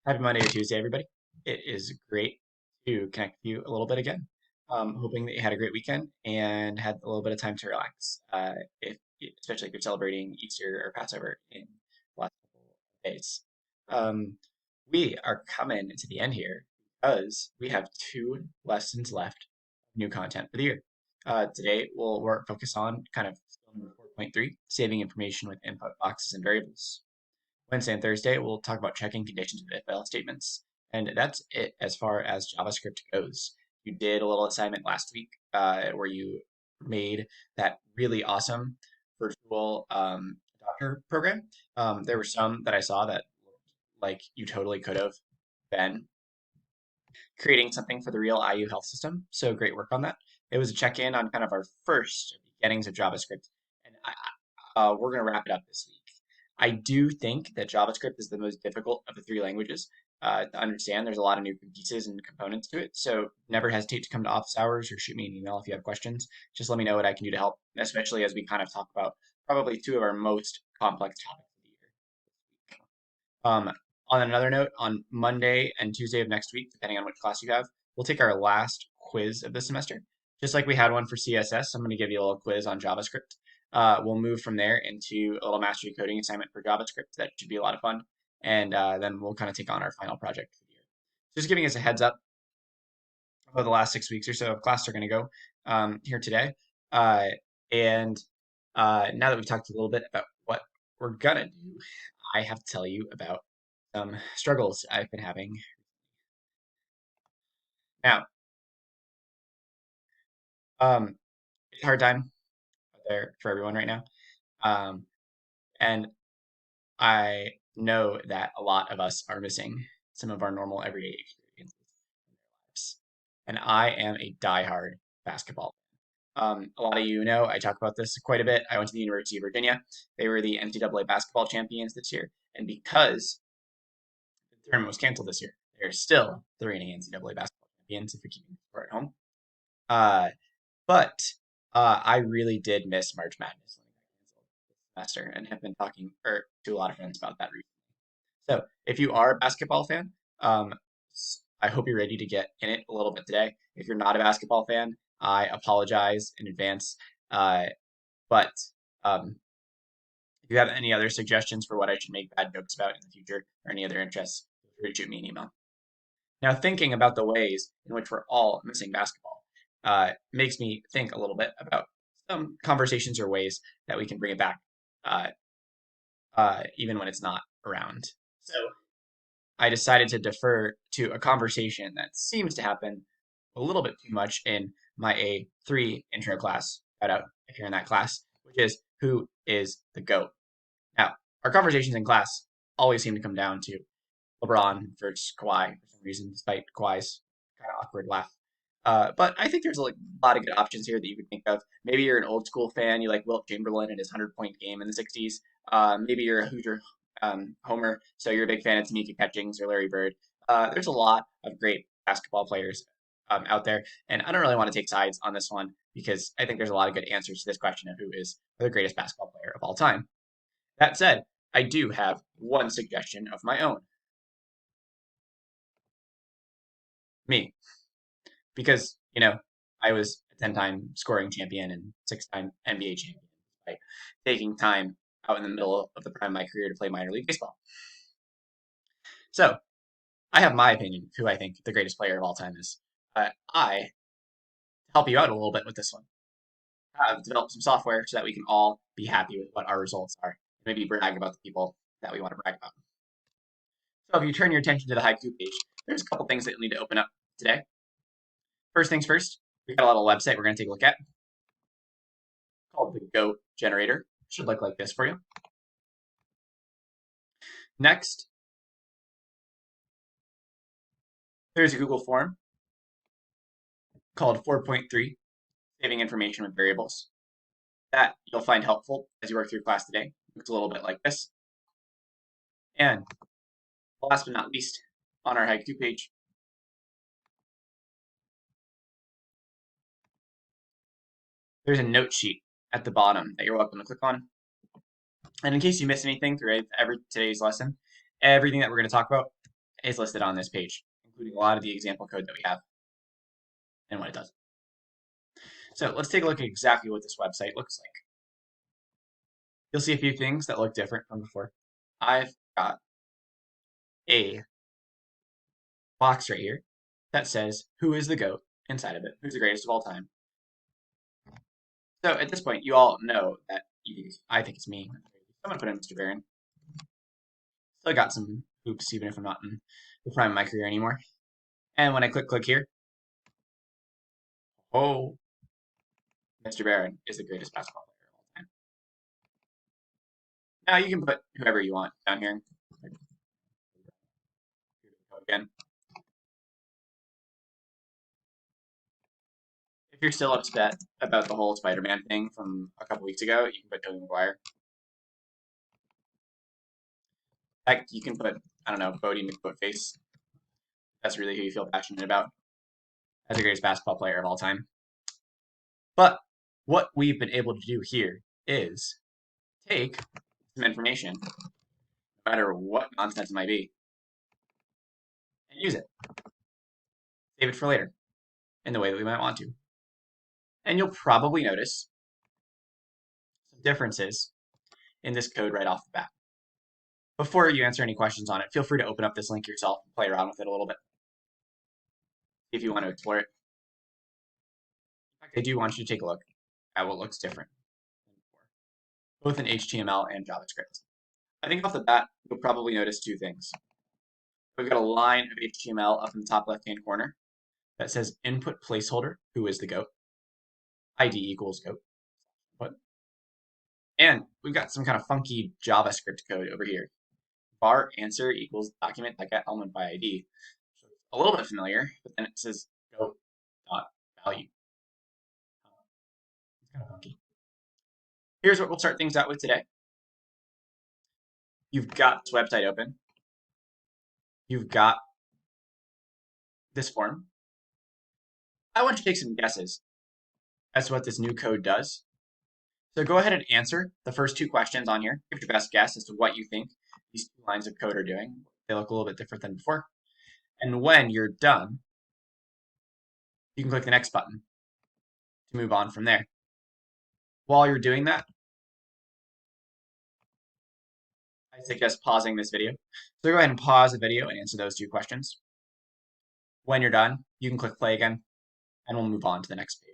Happy Monday or Tuesday, everybody. It is great to connect with you a little bit again. Hoping that you had a great weekend and had a little bit of time to relax, especially if you're celebrating Easter or Passover in the last couple of days. Um, we are coming to the end here because we have two lessons left, new content for the year. Today, we'll focus on kind of skill number 4.3, saving information with input boxes and variables. Wednesday and Thursday, we'll talk about checking conditions with if-else statements. And that's it as far as JavaScript goes. You did a little assignment last week where you made that really awesome virtual doctor program. There were some that I saw that looked like you totally could have been creating something for the real IU health system. So great work on that. It was a check-in on kind of our first beginnings of JavaScript, and we're going to wrap it up this week. I do think that JavaScript is the most difficult of the three languages to understand. There's a lot of new pieces and components to it, so never hesitate to come to office hours or shoot me an email if you have questions. Just let me know what I can do to help, especially as we kind of talk about probably two of our most complex topics of the year. Um, on another note, on Monday and Tuesday of next week, depending on which class you have, we'll take our last quiz of the semester. Just like we had one for CSS, I'm going to give you a little quiz on JavaScript. We'll move from there into a little mastery coding assignment for JavaScript. That should be a lot of fun. And then we'll kind of take on our final project for the year. Just giving us a heads up about the last 6 weeks or so of class are going to go here today. And now that we've talked a little bit about what we're going to do, I have to tell you about some struggles I've been having. Now, it's a hard time out there for everyone right now. Um, and I know that a lot of us are missing some of our normal everyday experiences in their lives. And I am a diehard basketball. A lot of you know I talk about this quite a bit. I went to the University of Virginia. They were the NCAA basketball champions this year. And because the tournament was canceled this year, they're still the reigning NCAA basketball champions if you're keeping the score at home. Uh, But I really did miss March Madness when it got canceled this semester and have been talking to a lot of friends about that recently. So if you are a basketball fan, um, I hope you're ready to get in it a little bit today. If you're not a basketball fan, I apologize in advance. Uh, but if you have any other suggestions for what I should make bad jokes about in the future or any other interests, feel free to shoot me an email. Now, thinking about the ways in which we're all missing basketball makes me think a little bit about some conversations or ways that we can bring it back, uh, even when it's not around. So I decided to defer to a conversation that seems to happen a little bit too much in my A3 intro class. Shout out if you're in that class, which is who is the GOAT? Now, our conversations in class always seem to come down to LeBron versus Kawhi for some reason, despite Kawhi's kind of awkward laugh. But I think there's a lot of good options here that you could think of. Maybe you're an old school fan, you like Wilt Chamberlain and his 100-point game in the 60s. Maybe you're a Hoosier homer, so you're a big fan of Tamika Catchings or Larry Bird. There's a lot of great basketball players out there, and I don't really want to take sides on this one because I think there's a lot of good answers to this question of who is the greatest basketball player of all time. That said, I do have one suggestion of my own. Me, because I was a 10-time scoring champion and 6-time NBA champion by taking time out in the middle of the prime of my career to play minor league baseball. So I have my opinion of who I think the greatest player of all time is. I help you out a little bit with this one. I've developed some software so that we can all be happy with what our results are. Maybe brag about the people that we want to brag about. So if you turn your attention to the haiku page, there's a couple things that you'll need to open up today. First things first, we've got a little website we're going to take a look at called the Go generator. It should look like this for you. Next, there's a Google form called 4.3, saving information with variables. That you'll find helpful as you work through class today. It looks a little bit like this. And last but not least, on our haiku page, there's a note sheet at the bottom that you're welcome to click on. And in case you miss anything through today's lesson, everything that we're going to talk about is listed on this page, including a lot of the example code that we have and what it does. So let's take a look at exactly what this website looks like. You'll see a few things that look different from before. I've got a box right here that says, who is the GOAT inside of it? Who's the greatest of all time? So at this point, you all know that I think it's me. I'm going to put in Mr. Barron. Still got some hoops, even if I'm not in the prime of my career anymore. And when I click here, oh, Mr. Barron is the greatest basketball player of all time. Now you can put whoever you want down here. Again. If you're still upset about the whole Spider-Man thing from a couple weeks ago, you can put Tobey Maguire. Heck, you can put, I don't know, Bodie McFootface. That's really who you feel passionate about as the greatest basketball player of all time. But what we've been able to do here is take some information, no matter what nonsense it might be, and use it. Save it for later in the way that we might want to. And you'll probably notice some differences in this code right off the bat. Before you answer any questions on it, feel free to open up this link yourself and play around with it a little bit if you want to explore it. In fact, I do want you to take a look at what looks different than before, both in HTML and JavaScript. I think off the bat, you'll probably notice two things. We've got a line of HTML up in the top left-hand corner that says input placeholder, who is the GOAT, ID equals GOAT. And we've got some kind of funky JavaScript code over here. Var answer equals document that got element by ID. So it's a little bit familiar, but then it says GOAT dot value. It's kind of funky. Here's what we'll start things out with today. You've got this website open. You've got this form. I want you to take some guesses as to what this new code does. So go ahead and answer the first two questions on here. Give your best guess as to what you think these two lines of code are doing. They look a little bit different than before. And when you're done, you can click the next button to move on from there. While you're doing that, I suggest pausing this video. So go ahead and pause the video and answer those two questions. When you're done, you can click play again, and we'll move on to the next page.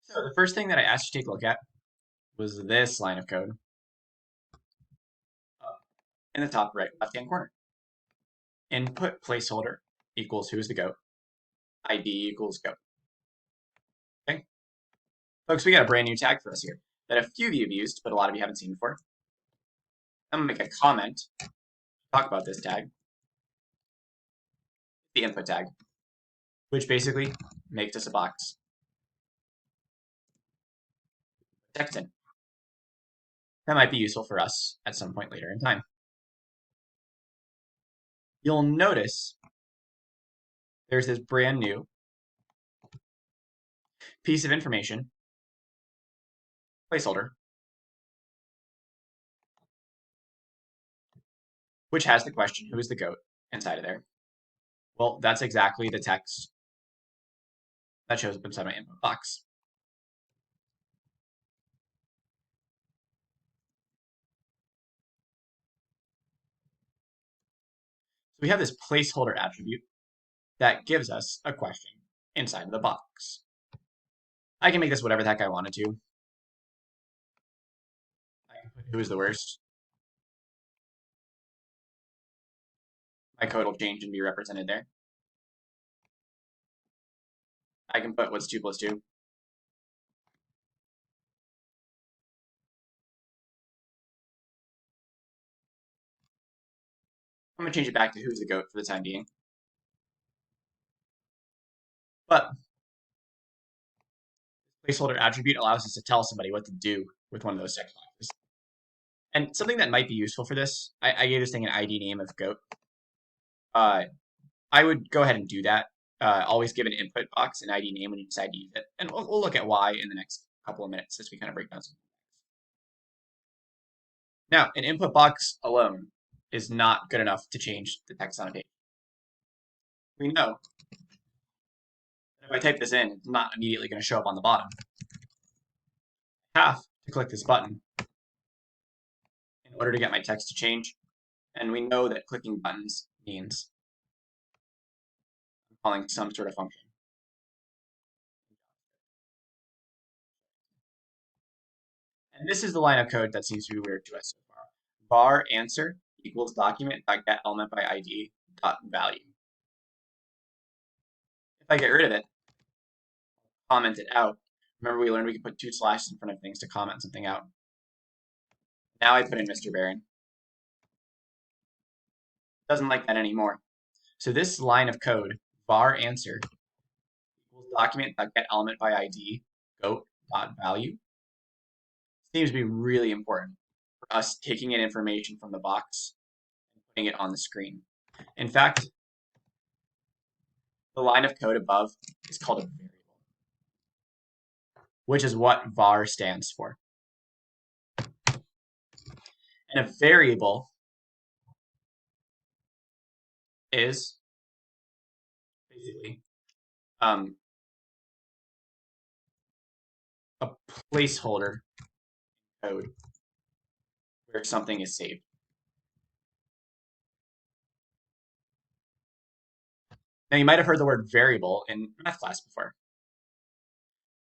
So the first thing that I asked you to take a look at was this line of code in the top right left-hand corner. Input placeholder equals who is the GOAT. ID equals GOAT. Okay? Folks, we got a brand new tag for us here that a few of you have used, but a lot of you haven't seen before. I'm going to make a comment to talk about this tag, the input tag, which basically makes us a box. Text in. That might be useful for us at some point later in time. You'll notice there's this brand new piece of information, placeholder, which has the question, who is the GOAT, inside of there. Well, that's exactly the text that shows up inside my input box. So we have this placeholder attribute that gives us a question inside of the box. I can make this whatever the heck I wanted to. I can put who is the worst. My code will change and be represented there. I can put what's 2 plus 2. I'm going to change it back to who's the GOAT for the time being. But this placeholder attribute allows us to tell somebody what to do with one of those text boxes. And something that might be useful for this, I gave this thing an ID name of GOAT. I would go ahead and do that. Always give an input box an ID name when you decide to use it. And we'll look at why in the next couple of minutes as we kind of break down some. Now, an input box alone is not good enough to change the text on a page. We know that if I type this in, it's not immediately going to show up on the bottom. I have to click this button in order to get my text to change. And we know that clicking buttons means I'm calling some sort of function. And this is the line of code that seems to be weird to us so far. Var answer equals document.get element by ID dot value. If I get rid of it, comment it out. Remember we learned we could put 2 slashes in front of things to comment something out. Now I put in Mr. Barron. Doesn't like that anymore. So this line of code, var answer equals document.get element by ID goat dot value, seems to be really important for us taking in information from the box and putting it on the screen. In fact, the line of code above is called a variable, which is what var stands for. And a variable is basically a placeholder code where something is saved. Now, you might have heard the word variable in math class before.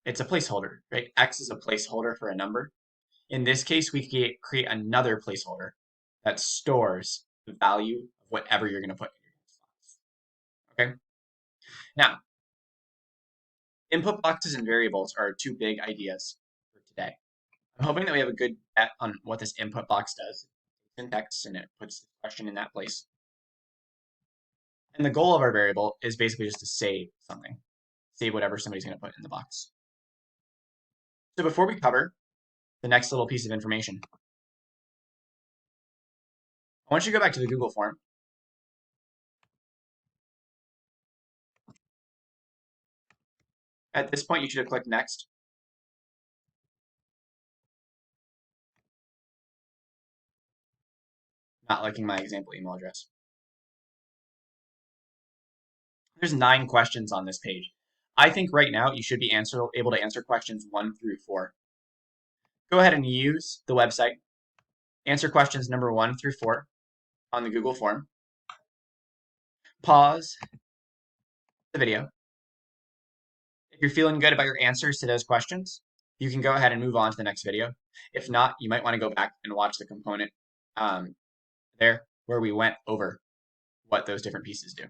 It's a placeholder, right? X is a placeholder for a number. In this case, we create another placeholder that stores the value of whatever you're going to put in your text box. Okay? Now, input boxes and variables are 2 big ideas for today. I'm hoping that we have a good bet on what this input box does. It's in text and it puts the question in that place. And the goal of our variable is basically just to save something, save whatever somebody's going to put in the box. So before we cover the next little piece of information, I want you to go back to the Google form. At this point, you should have clicked next. Not liking my example email address. There's 9 questions on this page. I think right now you should be able to answer questions 1 through 4. Go ahead and use the website. Answer questions number 1 through 4 on the Google form. Pause the video. If you're feeling good about your answers to those questions, you can go ahead and move on to the next video. If not, you might want to go back and watch the component there where we went over what those different pieces do.